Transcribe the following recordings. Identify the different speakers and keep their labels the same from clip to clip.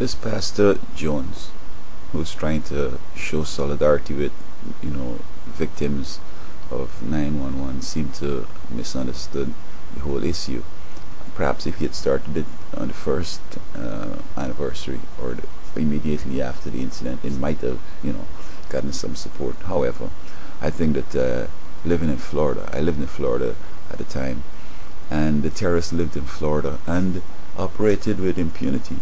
Speaker 1: This Pastor Jones, who's trying to show solidarity with, victims of 911, seemed to misunderstood the whole issue. Perhaps if he had started it on the first anniversary or immediately after the incident, it might have, gotten some support. However, I think that living in Florida, I lived in Florida at the time, and the terrorists lived in Florida and operated with impunity.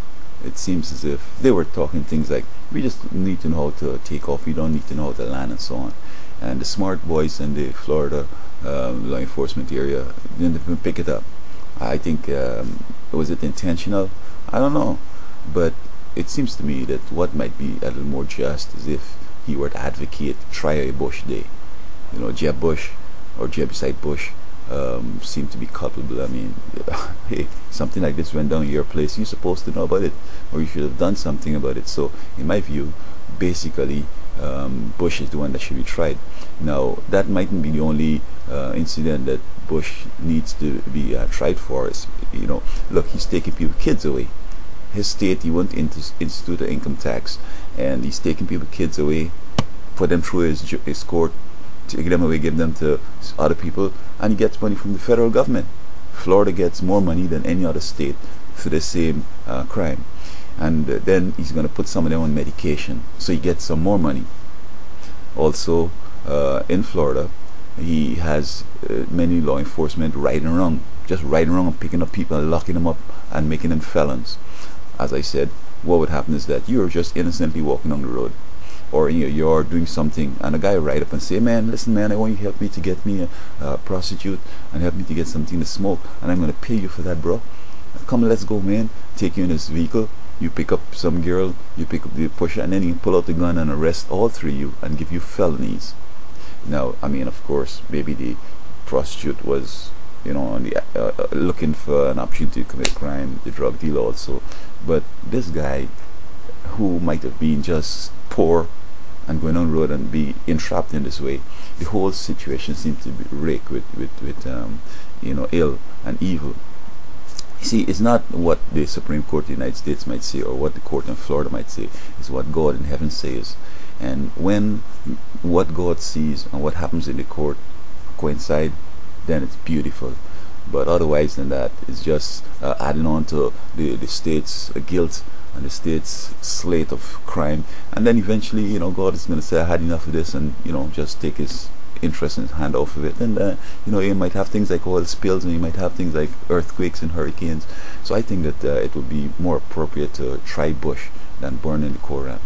Speaker 1: It seems as if they were talking things like, we just need to know how to take off, we don't need to know how to land, and so on. And the smart boys in the Florida law enforcement area didn't even pick it up. I think, was it intentional? I don't know. But it seems to me that what might be a little more just is if he were to advocate try a Bush day. Jeb Bush or Jebusite Bush seem to be culpable. I mean, hey, something like this went down at your place, you're supposed to know about it, or you should have done something about it. So in my view, basically, Bush is the one that should be tried. Now, that mightn't be the only incident that Bush needs to be tried for. Is, look, he's taking people's kids away. His state, he won't institute an income tax, and he's taking people's kids away, put them through his court, take them away, give them to other people, and he gets money from the federal government. Florida gets more money than any other state for the same crime. And then he's going to put some of them on medication, so he gets some more money. Also, in Florida, he has many law enforcement riding around and picking up people and locking them up and making them felons. As I said, what would happen is that you're just innocently walking on the road, or you're doing something, and a guy will ride up and say, man, listen, man, I want you to help me to get me a prostitute and help me to get something to smoke, and I'm going to pay you for that, bro. Come, let's go, man. Take you in this vehicle, you pick up some girl, you pick up the pusher, and then you pull out the gun and arrest all three of you and give you felonies. Now, I mean, of course, maybe the prostitute was, on the looking for an opportunity to commit crime, the drug dealer also. But this guy, who might have been just poor and going on the road and be entrapped in this way, the whole situation seems to be rigged with ill and evil. See, it's not what the Supreme Court of the United States might say or what the court in Florida might say. It's what God in heaven says. And when what God sees and what happens in the court coincide, then it's beautiful. But otherwise than that, it's just adding on to the state's guilt and the state's slate of crime. And then eventually, God is going to say, I had enough of this, and, just take his interest in his hand off of it. And, you might have things like oil spills, and you might have things like earthquakes and hurricanes. So I think that it would be more appropriate to try Bush than burn in the Koran.